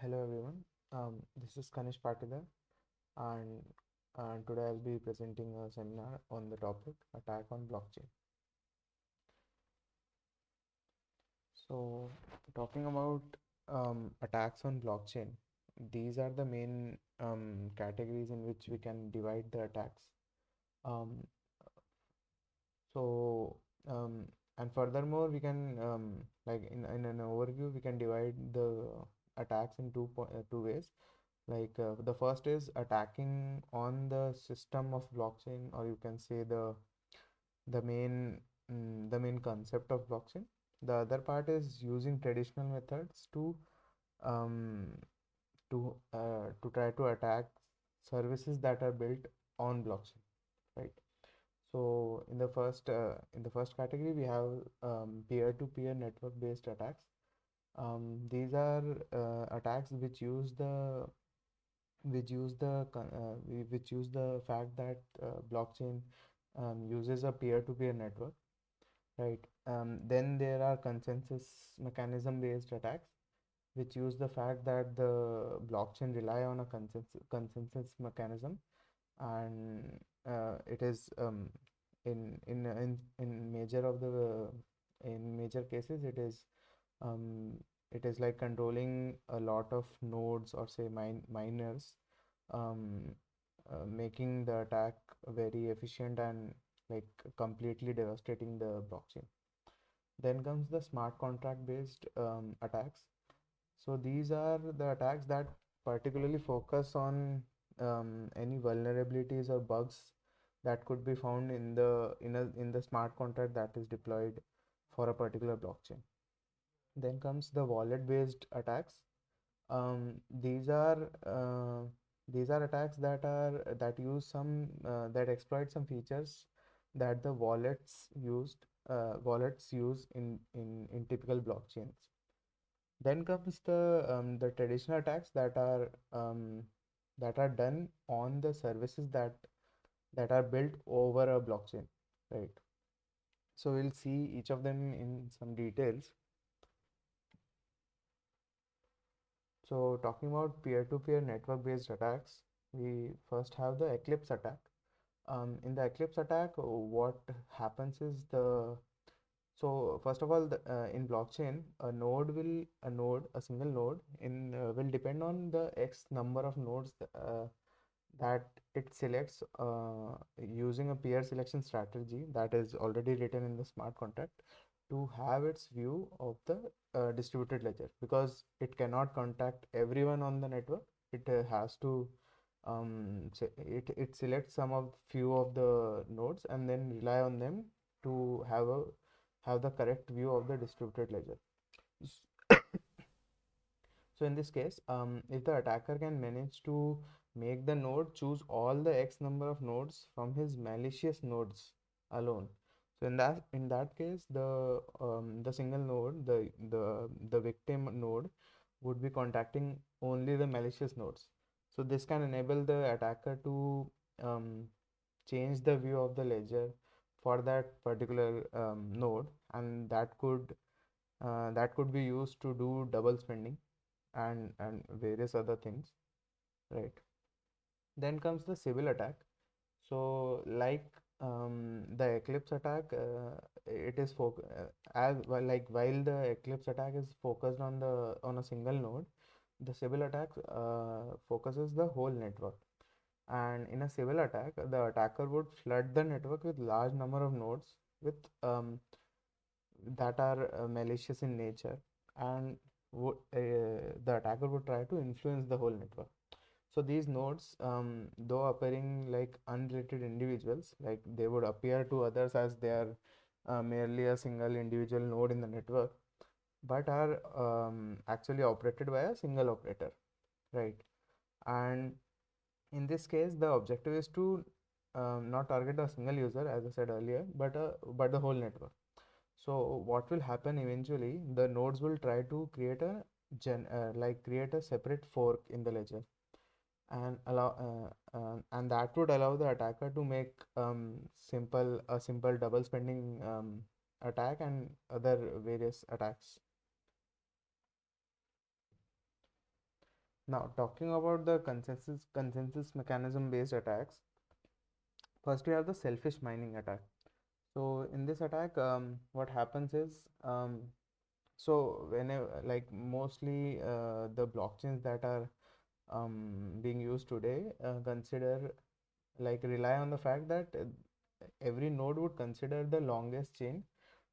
Hello everyone. This is Kanishk Patidar, and today I'll be presenting a seminar on the topic attack on blockchain. So, talking about attacks on blockchain, these are the main categories in which we can divide the attacks. Um, so, and furthermore, we can like in an overview, we can divide the attacks in two ways. The first is attacking on the system of blockchain, or you can say the main the main concept of blockchain. The other part is using traditional methods um, to try to attack services that are built on blockchain, right? So in the first category, we have peer-to-peer network-based attacks. These are attacks which use the fact that blockchain uses a peer-to-peer network, right? Then there are consensus mechanism based attacks, which use the fact that the blockchain rely on a consensus mechanism, and it is in major of the in major cases um, it is like controlling a lot of nodes, or say miners, um, making the attack very efficient and like completely devastating the blockchain. Then comes the smart contract based attacks. So these are the attacks that particularly focus on any vulnerabilities or bugs that could be found in the smart contract that is deployed for a particular blockchain. Then comes the wallet based attacks. um, these are uh, these are attacks that use some that exploit some features that the wallets use in typical blockchains. Then comes the traditional attacks that are done on the services that are built over a blockchain, right? So we'll see each of them in some details. So talking about peer-to-peer network-based attacks, we first have the Eclipse attack. In the Eclipse attack, what happens is so first of all, in blockchain, a single node will depend on the X number of nodes that it selects using a peer selection strategy that is already written in the smart contract to have its view of the distributed ledger, because it cannot contact everyone on the network. It has to it selects some of few of the nodes and then rely on them to have the correct view of the distributed ledger. So in this case, if the attacker can manage to make the node choose all the X number of nodes from his malicious nodes alone, so in that case, the single node, the victim node, would be contacting only the malicious nodes. So this can enable the attacker to um, change the view of the ledger for that particular node, and that could be used to do double spending and various other things, right? Then comes the civil attack. So the eclipse attack, it is as well, like while the eclipse attack is focused on a single node, the civil attack focuses the whole network. And in a civil attack, the attacker would flood the network with large number of nodes with that are malicious in nature, and the attacker would try to influence the whole network. So these nodes, though appearing like unrelated individuals, like they would appear to others as they are merely a single individual node in the network, but are actually operated by a single operator, right? And in this case, the objective is to not target a single user, as I said earlier, but the whole network. So what will happen eventually? The nodes will try to create a separate fork in the ledger, and that would allow the attacker to make simple double spending attack and other various attacks. Now, talking about the consensus mechanism based attacks, first we have the selfish mining attack. So in this attack, what happens is, so whenever, like, mostly the blockchains that are being used today consider, like, rely on the fact that every node would consider the longest chain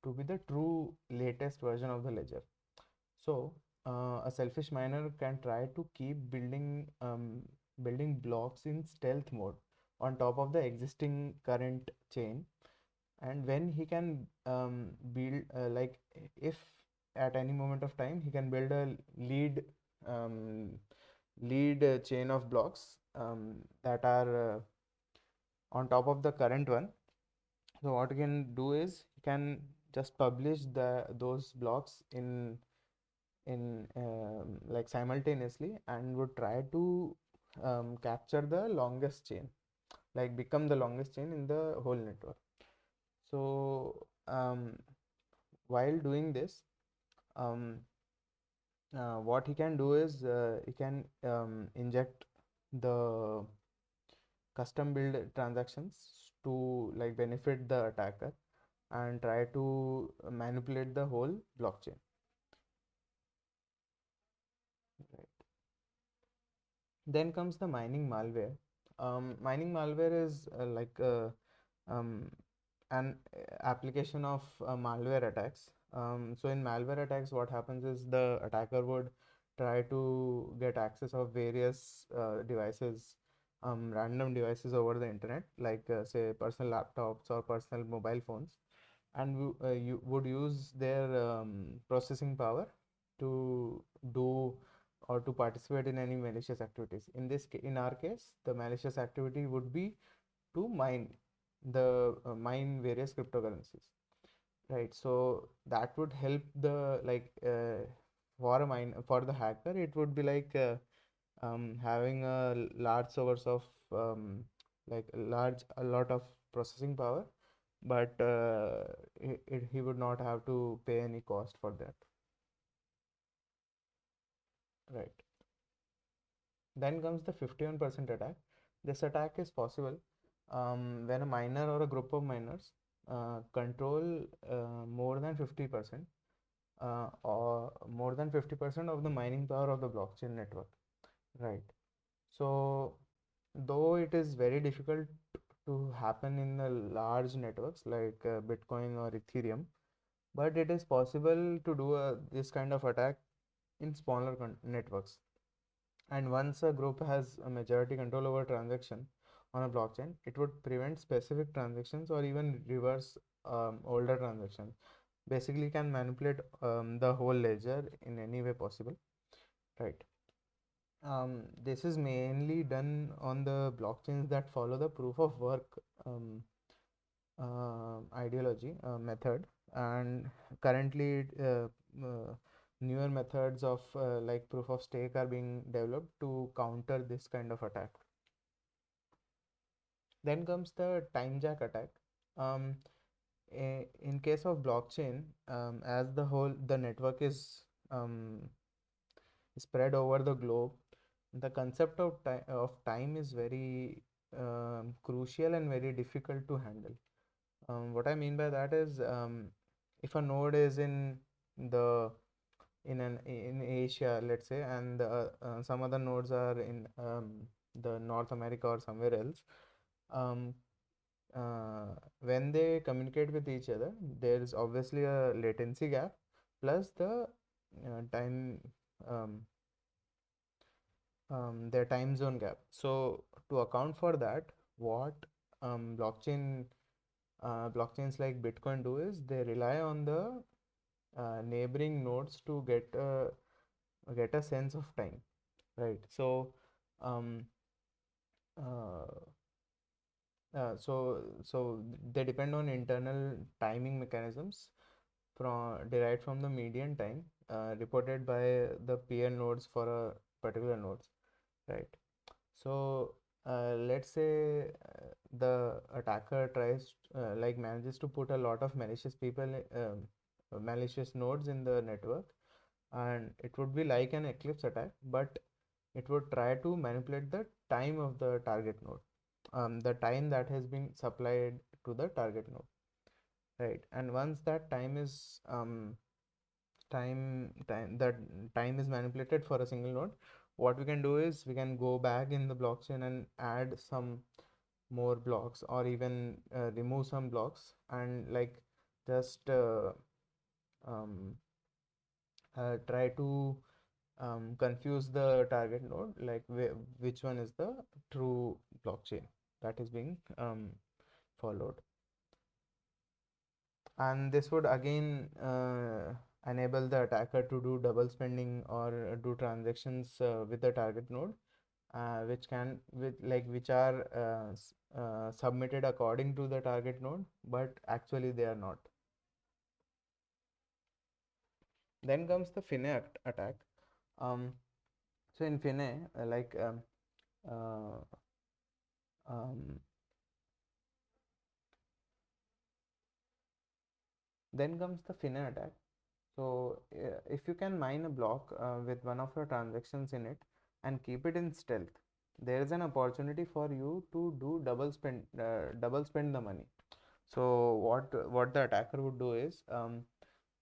to be the true latest version of the ledger. So a selfish miner can try to keep building blocks in stealth mode on top of the existing current chain. And when he can build, like, if at any moment of time he can build a um, lead chain of blocks that are on top of the current one. So what you can do is you can just publish those blocks in like simultaneously, and would try to capture the longest chain, like become the longest chain in the whole network. So while doing this, um, what he can do is he can inject the custom build transactions to, like, benefit the attacker and try to manipulate the whole blockchain. Right. Then comes the mining malware. Mining malware is um, an application of malware attacks. So in malware attacks, what happens is the attacker would try to get access of various devices, random devices over the internet, like say personal laptops or personal mobile phones, and you would use their processing power to do or to participate in any malicious activities. In our case, the malicious activity would be to mine various cryptocurrencies, right? So that would help the, like, for the hacker, it would be like having a large source of like a lot of processing power, but he would not have to pay any cost for that, right? Then comes the 51% attack. This attack is possible when a miner or a group of miners control more than 50% or more than 50% of the mining power of the blockchain network, right? So, though it is very difficult to happen in the large networks like Bitcoin or Ethereum, but it is possible to do this kind of attack in smaller networks. And once a group has a majority control over transaction on a blockchain, it would prevent specific transactions or even reverse older transactions. Basically, can manipulate the whole ledger in any way possible, right? This is mainly done on the blockchains that follow the proof of work ideology method, and currently newer methods of like proof of stake are being developed to counter this kind of attack. Then comes the time jack attack. Um, in case of blockchain, as the network is spread over the globe, the concept of time is very crucial and very difficult to handle. What I mean by that is, if a node is the in Asia, let's say, and some other nodes are in the North America or somewhere else, um, when they communicate with each other, there is obviously a latency gap plus the time um, their time zone gap. So to account for that, what blockchains like Bitcoin do is they rely on the neighboring nodes to get a sense of time, right? So um, uh, so they depend on internal timing mechanisms derived from the median time reported by the peer nodes for a particular nodes, right? So let's say the attacker like manages to put a lot of malicious nodes in the network, and it would be like an eclipse attack, but it would try to manipulate the time of the target node, the time that has been supplied to the target node, right? And once that time is that time is manipulated for a single node, what we can do is we can go back in the blockchain and add some more blocks, or even remove some blocks, and like just um, try to confuse the target node, like which one is the true blockchain that is being followed. And this would again enable the attacker to do double spending or do transactions with the target node, which are submitted according to the target node, but actually they are not. Then comes the attack. Um, so in Finney, uh, um, then comes the Finna attack. So if you can mine a block with one of your transactions in it and keep it in stealth, there is an opportunity for you to do double spend the money. So what the attacker would do is,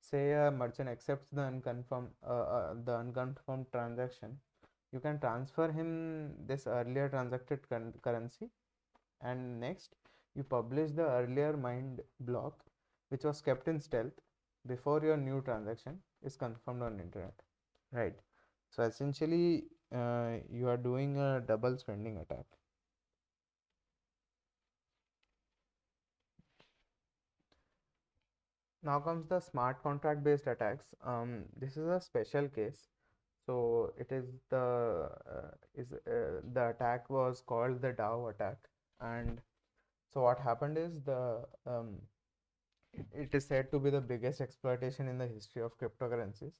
say a merchant accepts the unconfirmed transaction, you can transfer him this earlier transacted currency, and next you publish the earlier mined block which was kept in stealth before your new transaction is confirmed on internet, right? So essentially you are doing a double spending attack. Now comes the smart contract based attacks. This is a special case. So it is the attack was called the DAO attack. And so what happened is, it is said to be the biggest exploitation in the history of cryptocurrencies.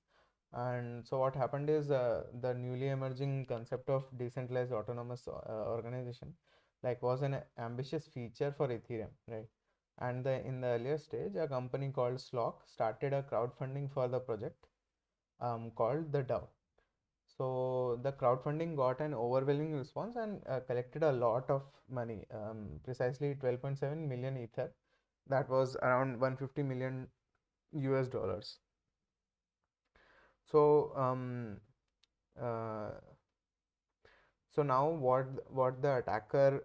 And so what happened is, the newly emerging concept of decentralized autonomous organization like was an ambitious feature for Ethereum, right? And in the earlier stage, a company called Slock started a crowdfunding for the project, called the DAO. So the crowdfunding got an overwhelming response and collected a lot of money, precisely 12.7 million ether. That was around 150 million US dollars. So uh, so now what the attacker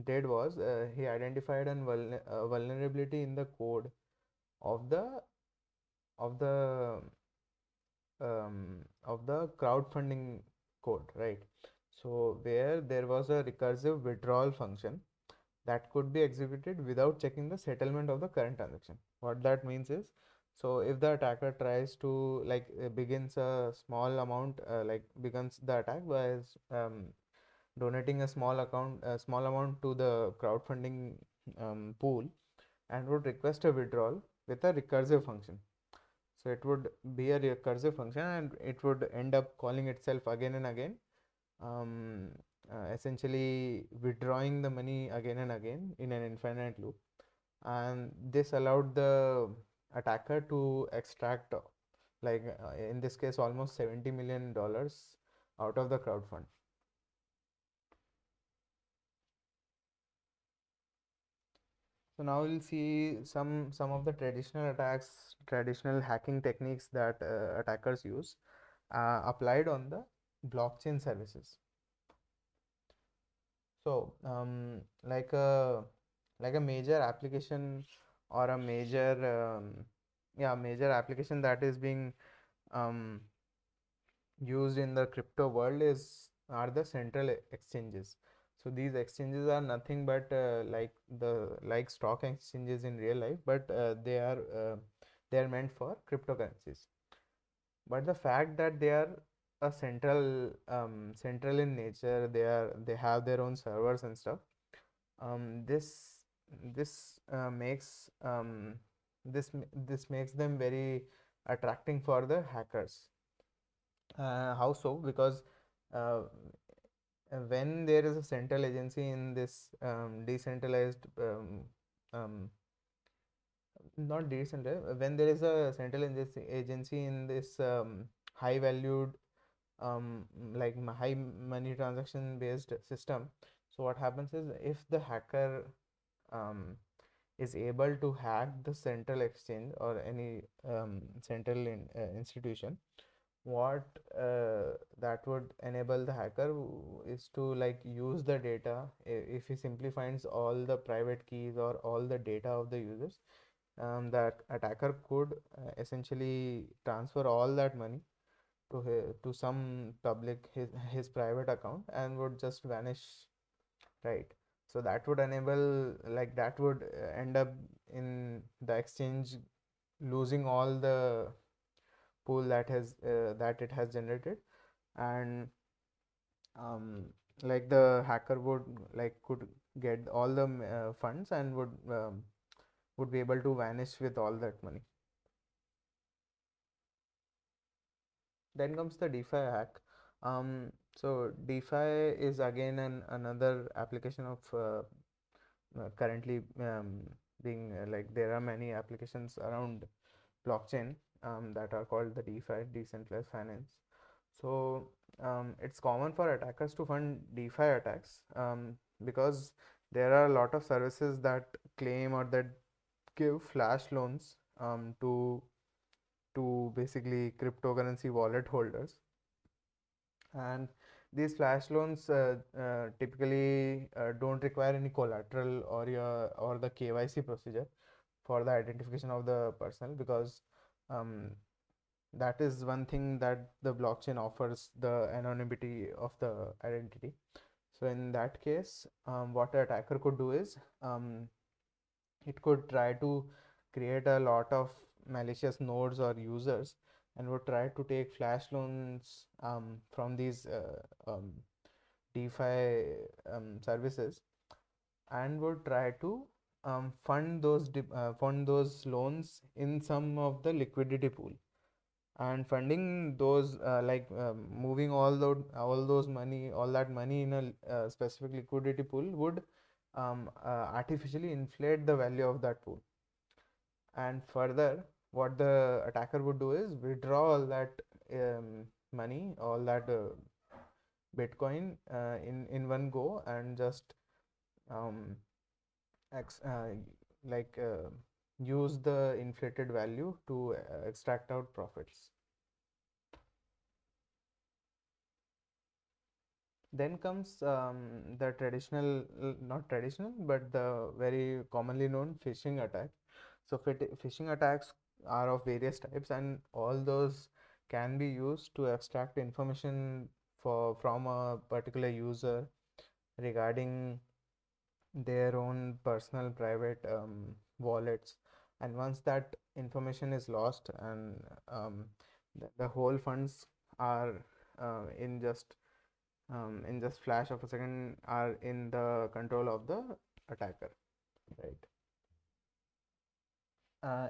did was, he identified a vulnerability in the code of the of the crowdfunding code, right? So where there was a recursive withdrawal function that could be executed without checking the settlement of the current transaction. What that means is, so if the attacker tries to begins a small amount, begins the attack by donating a small amount to the crowdfunding pool, and would request a withdrawal with a recursive function. So it would be a recursive function, and it would end up calling itself again and again, um, essentially withdrawing the money again and again in an infinite loop. And this allowed the attacker to extract, in this case, almost $70 million out of the crowd fund. So now we'll see some of the traditional hacking techniques that attackers use, applied on the blockchain services. So, like a major application, or a major application that is being um, used in the crypto world are the central exchanges. So these exchanges are nothing but like stock exchanges in real life, but they are meant for cryptocurrencies. But the fact that they are a central in nature, they have their own servers and stuff. Um, this this makes um, this m- this makes them very attracting for the hackers. How so? Because uh, when there is a central agency in this decentralized um, not decentralized, when there is a central agency in this high valued high money transaction based system. So what happens is, if the hacker um, is able to hack the central exchange or any institution, what that would enable the hacker is to like use the data. If he simply finds all the private keys or all the data of the users, that attacker could essentially transfer all that money to some public, his private account, and would just vanish, right? So that would enable, like that would end up in the exchange losing all the pool that it has generated. And um, like the hacker would like could get all the funds and would be able to vanish with all that money. Then comes the DeFi hack. So DeFi is again another application of currently being like there are many applications around blockchain that are called the DeFi, decentralized finance. So it's common for attackers to fund DeFi attacks because there are a lot of services that claim or that give flash loans to basically cryptocurrency wallet holders. And these flash loans typically don't require any collateral or the KYC procedure for the identification of the person, because um, that is one thing that the blockchain offers, the anonymity of the identity. So in that case, what the attacker could do is, it could try to create a lot of malicious nodes or users, and would try to take flash loans from these DeFi services, and would try to fund those loans in some of the liquidity pool. And funding those moving all those money, all that money in a specific liquidity pool would artificially inflate the value of that pool. And further, what the attacker would do is withdraw all that money, all that Bitcoin in one go, and just um, ex- uh, like use the inflated value to extract out profits. Then comes the traditional, not traditional, but the very commonly known phishing attack. So phishing attacks are of various types, and all those can be used to extract information from a particular user regarding their own personal private wallets. And once that information is lost, and the whole funds are uh, in just in just flash of a second are in the control of the attacker, right?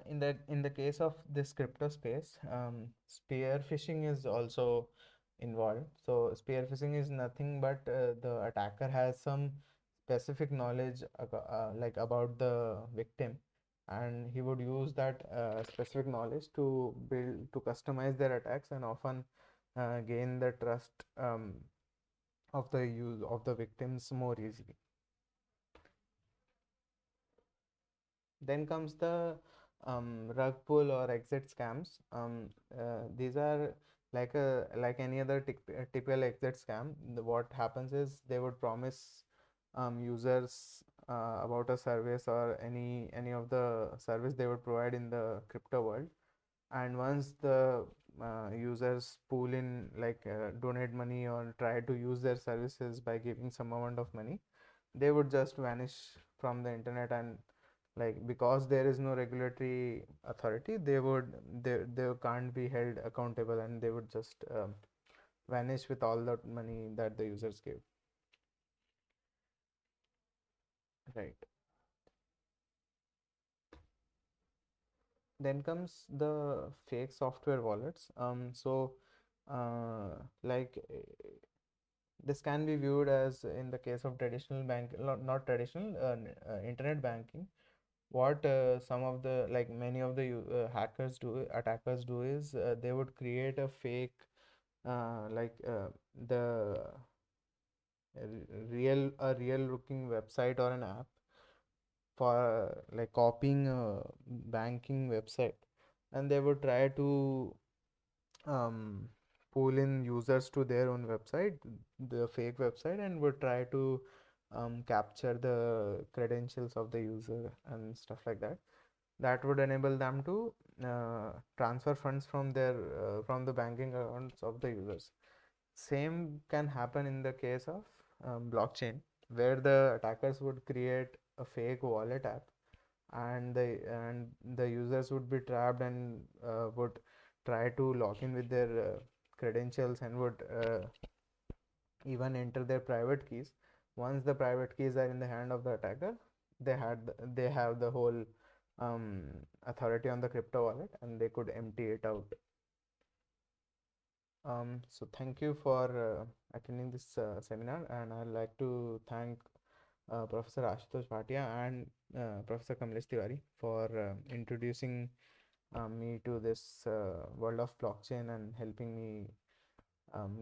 In the case of this crypto space, spear phishing is also involved. So spear phishing is nothing but the attacker has some specific knowledge like about the victim, and he would use that specific knowledge to customize their attacks, and often gain the trust of the use of the victims more easily. Then comes the rug pull or exit scams. These are like any other typical exit scam. What happens is they would promise users about a service or any of the service they would provide in the crypto world. And once the users pool in, donate money or try to use their services by giving some amount of money, they would just vanish from the internet. And like, because there is no regulatory authority, they can't be held accountable, and they would just vanish with all that money that the users gave, right? Then comes the fake software wallets. Like this can be viewed as, in the case of traditional bank, not traditional internet banking, what some of the, like many of the hackers do, attackers do, is they would create a fake like the real a real looking website or an app for like copying a banking website, and they would try to um, pull in users to their own website, the fake website, and would try to capture the credentials of the user and stuff like that. That would enable them to transfer funds from their from the banking accounts of the users. Same can happen in the case of blockchain, where the attackers would create a fake wallet app, and the users would be trapped and would try to log in with their credentials and would even enter their private keys. Once the private keys are in the hand of the attacker, they have the whole um, authority on the crypto wallet, and they could empty it out. So thank you for attending this seminar, and I'd like to thank Professor Ashutosh Bhatia and Professor Kamlesh Tiwari for introducing me to this world of blockchain and helping me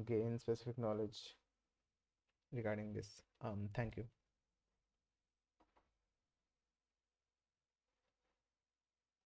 gain specific knowledge regarding this. Thank you.